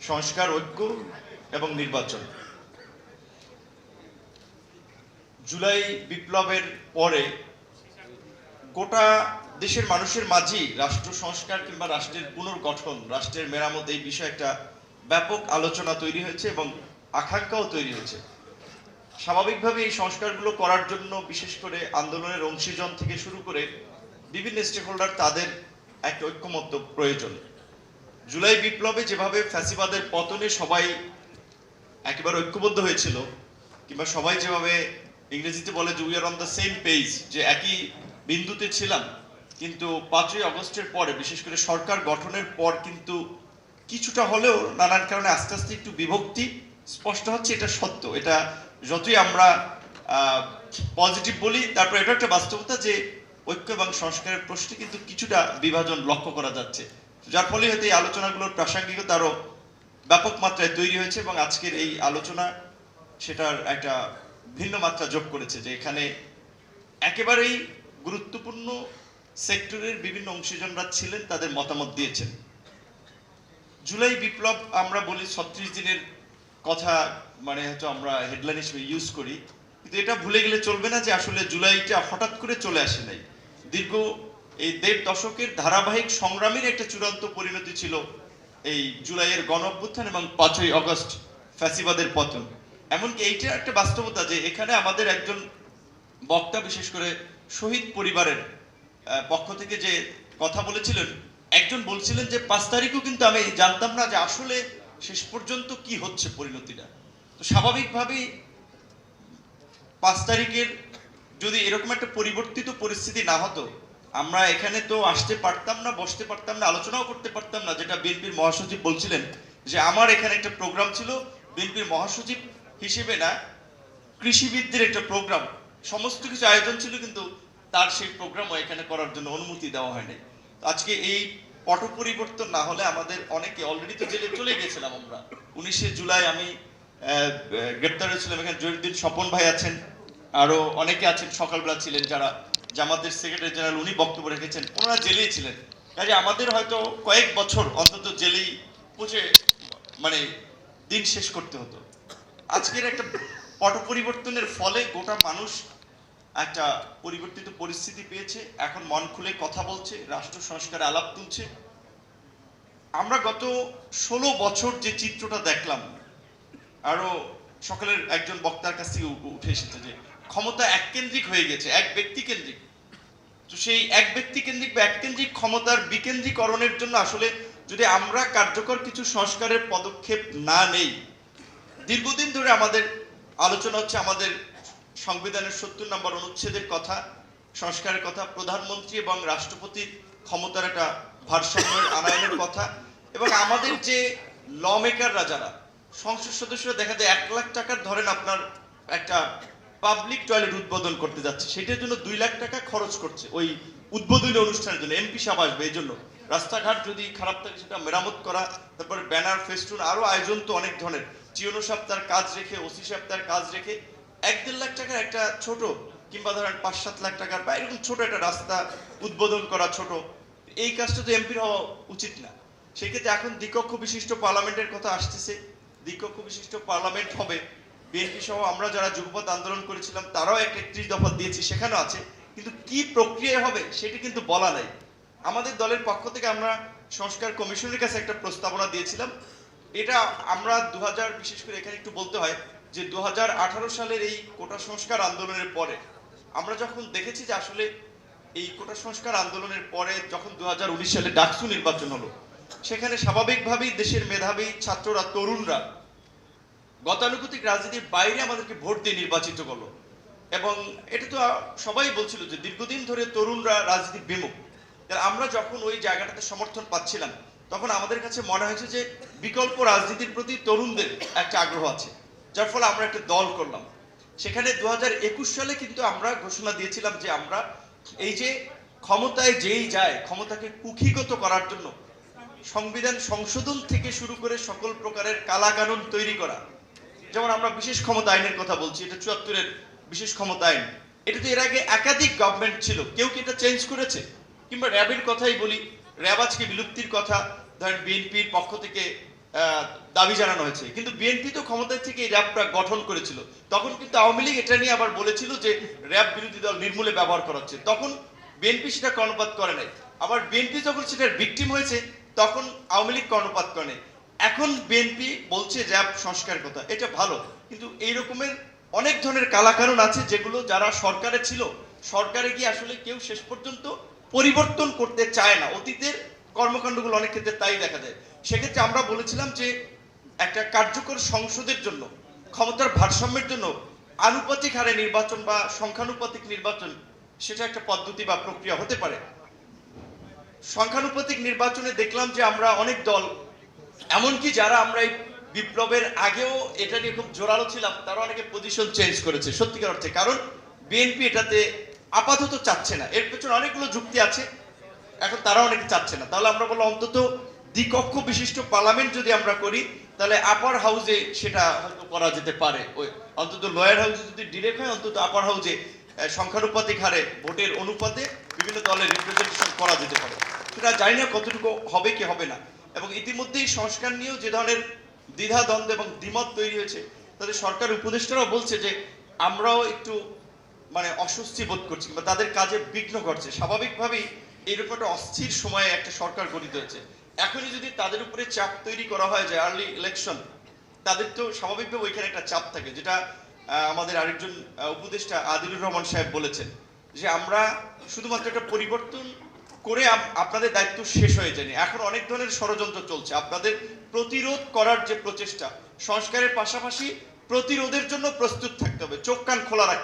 সংস্কার, ঐক্য এবং নির্বাচন। জুলাই বিপ্লবের পরে গোটা দেশের মানুষের মাঝেই রাষ্ট্র সংস্কার কিংবা রাষ্ট্রের পুনর্গঠন, রাষ্ট্রের মেরামত, এই বিষয়ে একটা ব্যাপক আলোচনা তৈরি হয়েছে এবং আকাঙ্ক্ষাও তৈরি হয়েছে। স্বাভাবিকভাবে এই সংস্কারগুলো করার জন্য বিশেষ করে আন্দোলনের অংশীজন থেকে শুরু করে বিভিন্ন স্টেক হোল্ডার, তাদের একটা ঐক্যমত্য প্রয়োজন। জুলাই বিপ্লবে যেভাবে ফ্যাসিবাদের পতনে সবাই একেবারে ঐক্যবদ্ধ হয়েছিল, কিংবা সবাই যেভাবে ইংরেজিতে বলে যে we are on the same page, যে একই বিন্দুতে ছিলাম, কিন্তু 5ই আগস্টের পরে বিশেষ করে সরকার গঠনের পর কিন্তু কিছুটা হলেও নানান কারণে আস্তে আস্তে একটু বিভক্তি স্পষ্ট হচ্ছে। এটা সত্য। এটা যতই আমরা পজিটিভ বলি, তারপর এটা একটা বাস্তবতা যে ঐক্য এবং সংস্কারের প্রশ্নে কিন্তু কিছুটা বিভাজন লক্ষ্য করা যাচ্ছে, যার ফলে হয়তো এই আলোচনাগুলোর প্রাসঙ্গিকতা আরো ব্যাপক মাত্রায় তৈরি হয়েছে এবং আজকের এই আলোচনা সেটার একটা ভিন্ন মাত্রা যোগ করেছে, যে এখানে একেবারেই গুরুত্বপূর্ণ সেক্টরের বিভিন্ন অংশীজনরা ছিলেন, তাদের মতামত দিয়েছেন। জুলাই বিপ্লব আমরা বলি 36 দিনের কথা, মানে হয়তো আমরা হেডলাইন হিসেবে ইউজ করি, কিন্তু এটা ভুলে গেলে চলবে না যে আসলে জুলাইটা হঠাৎ করে চলে আসে নাই। দীর্ঘ এই 1.5 দশকের ধারাবাহিক সংগ্রামের একটা চূড়ান্ত পরিণতি ছিল এই জুলাইয়ের গণ অভ্যুত্থান এবং 5ই আগস্ট ফ্যাসিবাদের পতন। এমনকি এইটা একটা বাস্তবতা যে এখানে আমাদের একজন বক্তা, বিশেষ করে শহীদ পরিবারের পক্ষ থেকে যে কথা বলেছিলেন, একজন বলছিলেন যে 5 তারিখও কিন্তু আমি জানতাম না যে আসলে শেষ পর্যন্ত কি হচ্ছে পরিণতিটা। তো স্বাভাবিকভাবেই 5 তারিখের যদি এরকম একটা পরিবর্তিত পরিস্থিতি না হতো, আমরা এখানে তো আসতে পারতাম না, বসতে পারতাম না, আলোচনাও করতে পারতাম না। যেটা বিএনপির মহাসচিব বলছিলেন যে আমার এখানে একটা প্রোগ্রাম ছিল, বিএনপির মহাসচিব হিসেবে না, কৃষিবিদদের একটা প্রোগ্রাম, সমস্ত কিছু আয়োজন ছিল, কিন্তু তার সেই প্রোগ্রামও এখানে করার জন্য অনুমতি দেওয়া হয়নি। আজকে এই পট পরিবর্তন না হলে আমাদের অনেকে অলরেডি তো জেলে চলে গেছিলাম আমরা। 19শে জুলাই আমি গ্রেপ্তার হয়েছিলাম। এখানে জহিরুদ্দিন স্বপন ভাই আছেন, আরো অনেকে আছেন, সকালবেলা ছিলেন যারা জামাতের সেক্রেটারি জেনারেল, উনি বক্তব্য রেখেছেন, ওনারা জেলেই ছিলেন। কাজে আমাদের হয়তো কয়েক বছর অন্তত জেলেই পৌঁছে মানে দিন শেষ করতে হতো। আজকের একটা পট পরিবর্তনের ফলে গোটা মানুষ একটা পরিবর্তিত পরিস্থিতি পেয়েছে, এখন মন খুলে কথা বলছে, রাষ্ট্র সংস্কারে আলাপ তুলছে। আমরা গত 16 বছর যে চিত্রটা দেখলাম, আরো সকালের একজন বক্তার কাছ থেকে উঠে এসেছে যে ক্ষমতা এককেন্দ্রিক হয়ে গেছে, এক ব্যক্তি কেন্দ্রিক। তো সেই এক ব্যক্তি কেন্দ্রিক বা এককেন্দ্রিক ক্ষমতার বিকেন্দ্রীকরণের জন্য আসলে যদি আমরা কার্যকর কিছু সংস্কারের পদক্ষেপ না নেই, দীর্ঘদিন ধরে আমাদের আলোচনা হচ্ছে আমাদের সংবিধানের 70 নম্বর অনুচ্ছেদের কথা, সংস্কারের কথা, প্রধানমন্ত্রী এবং রাষ্ট্রপতির ক্ষমতার একটা ভারসাম্যের আনয়নের কথা, এবং আমাদের যে ল মেকাররা, যারা সংসদ সদস্যরা, দেখা যায় 1 লাখ টাকার ধরেন আপনার একটা পাবলিক টয়লেট উদ্বোধন করতে যাচ্ছে, সেটার জন্য 2 লাখ টাকা খরচ করছে ওই উদ্বোধনী অনুষ্ঠানের জন্য। এমপি সাহেব আসবে এই জন্য, রাস্তাঘাট যদি খারাপ থাকে সেটা মেরামত করা, তারপরে ব্যানার, ফেস্টুন, আরো আয়োজন তো অনেক ধরনের। জিওনো সাহেব তার কাজ রেখে, ওসি সাহেব তার কাজ রেখে 1-1.5 লাখ টাকার একটা ছোট, কিংবা ধরেন 5-7 লাখ টাকার বা এরকম ছোট একটা রাস্তা উদ্বোধন করা, ছোট, এই কাজটা তো এমপির হওয়া উচিত না। সেক্ষেত্রে এখন দ্বিকক্ষ বিশিষ্ট পার্লামেন্টের কথা আসতেছে, দ্বিকক্ষ বিশিষ্ট পার্লামেন্ট হবে। বিএনপি সহ আমরা যারা যুগপৎ আন্দোলন করেছিলাম তারাও একটা 31 দফা দিয়েছি, সেখানেও আছে, কিন্তু কি প্রক্রিয়া হবে সেটা কিন্তু বলা নাই। আমাদের দলের পক্ষ থেকে আমরা সংস্কার কমিশনের কাছে একটা প্রস্তাবনা দিয়েছিলাম। এটা আমরা 2000, বিশেষ করে এখানে একটু বলতে হয় যে 2018 সালের এই কোটা সংস্কার আন্দোলনের পরে আমরা যখন দেখেছি যে আসলে এই কোটা সংস্কার আন্দোলনের পরে যখন 2019 সালে ডাকসু নির্বাচন হলো, সেখানে স্বাভাবিকভাবেই দেশের মেধাবী ছাত্ররা, তরুণরা গতানুগতিক রাজনীতির বাইরে আমাদেরকে ভোট দিয়ে নির্বাচিত করলো। এবং এটা তো সবাই বলছিল যে দীর্ঘদিন ধরে তরুণরা রাজনীতি বিমুখ। আমরা যখন ওই জায়গাটাতে সমর্থন পাচ্ছিলাম, তখন আমাদের কাছে মনে হয়েছে যে বিকল্প রাজনীতির প্রতি তরুণদের একটা আগ্রহ আছে, যার ফলে আমরা একটা দল করলাম। সেখানে 2021 সালে কিন্তু আমরা ঘোষণা দিয়েছিলাম যে আমরা এই যে ক্ষমতায় যেই যায়, ক্ষমতাকে কুক্ষিগত করার জন্য সংবিধান সংশোধন থেকে শুরু করে সকল প্রকারের কালাকানুন তৈরি করা, যেমন আমরা বিশেষ ক্ষমতা আইনের কথা বলছি, এটা 74-এর বিশেষ ক্ষমতা আইন। এটা তো এর আগে একাধিক গভর্নমেন্ট ছিল, কেউ কি এটা চেঞ্জ করেছে? কিংবা র্যাবের কথাই বলি, র্যাব আজকে বিলুপ্তির কথা ধরেন বিএনপির পক্ষ থেকে দাবি জানানো হয়েছে, কিন্তু বিএনপি তো ক্ষমতায় থেকে এই র্যাবটা গঠন করেছিল। তখন কিন্তু আওয়ামী লীগ এটা নিয়ে আবার বলেছিল যে র্যাব বিরোধী দল নির্মূলে ব্যবহার করা হচ্ছে, তখন বিএনপি সেটা কর্ণপাত করে নাই। আবার বিএনপি যখন সেটার ভিকটিম হয়েছে তখন আওয়ামী লীগ কর্ণপাত করে নাই। এখন বিএনপি বলছে র্যাব সংস্কার কথা, এটা ভালো, কিন্তু এই রকমের অনেক ধরনের কালাকানুন আছে যেগুলো যারা সরকারে ছিল, সরকারে গিয়ে আসলে কেউ শেষ পর্যন্ত পরিবর্তন করতে চায় না। অতীতের কর্মকাণ্ডগুলো অনেক ক্ষেত্রে তাই দেখা যায়। সেক্ষেত্রে আমরা বলেছিলাম যে একটা কার্যকর সংসদের জন্য, ক্ষমতার ভারসাম্যের জন্য আনুপাতিক হারে নির্বাচন বা সংখ্যানুপাতিক নির্বাচন সেটা একটা পদ্ধতি বা প্রক্রিয়া হতে পারে। সংখ্যানুপাতিক নির্বাচনে দেখলাম যে আমরা অনেক দল, এমনকি যারা আমরা এই বিপ্লবের আগেও এটা নিয়ে খুব জোরালো ছিলাম, তারা অনেকে পজিশন চেঞ্জ করেছে সত্যিকার অর্থে, কারণ বিএনপি এটাতে আপাতত চাচ্ছে না। এর পেছনে অনেকগুলো যুক্তি আছে, এখন তারা অনেকে চাচ্ছে না। তাহলে আমরা বললাম অন্তত দ্বিকক্ষ বিশিষ্ট পার্লামেন্ট যদি আমরা করি, তাহলে আপার হাউসে সেটা হয়তো করা যেতে পারে। ওই অন্তত লোয়ার হাউসে যদি ডিরেক্ট হয়, অন্তত আপার হাউসে সংখ্যানুপাতিক হারে ভোটের অনুপাতে বিভিন্ন দলের রিপ্রেজেন্টেশন করা যেতে পারে। সেটা জানি না কতটুকু হবে কি হবে না। এবং ইতিমধ্যেই সংস্কার নিয়েও যে ধরনের দ্বিধাদ্বন্দ্ব এবং দ্বিমত তৈরি হয়েছে, তাদের সরকার উপদেষ্টারাও বলছে যে আমরাও একটু মানে অস্বস্তি বোধ করছি, বা তাদের কাজে বিঘ্ন ঘটছে। স্বাভাবিকভাবেই এইরকম একটা অস্থির সময়ে একটা সরকার গঠিত হয়েছে, এখনই যদি তাদের উপরে চাপ তৈরি করা হয় যে আর্লি ইলেকশন, তাদের তো স্বাভাবিকভাবে ওইখানে একটা চাপ থাকে, যেটা আমাদের আরেকজন উপদেষ্টা আদিলুর রহমান সাহেব বলেছেন যে আমরা শুধুমাত্র একটা পরিবর্তন করে আপনাদের দায়িত্ব শেষ হয়ে যায়নি, এখন অনেক ধরনের ষড়যন্ত্র চলছে, আপনাদের প্রতিরোধ করার যে প্রচেষ্টা, সংস্কারের পাশাপাশি প্রতিরোধের জন্য প্রস্তুত থাকতে হবে, চোখ কান খোলা রাখতে হবে।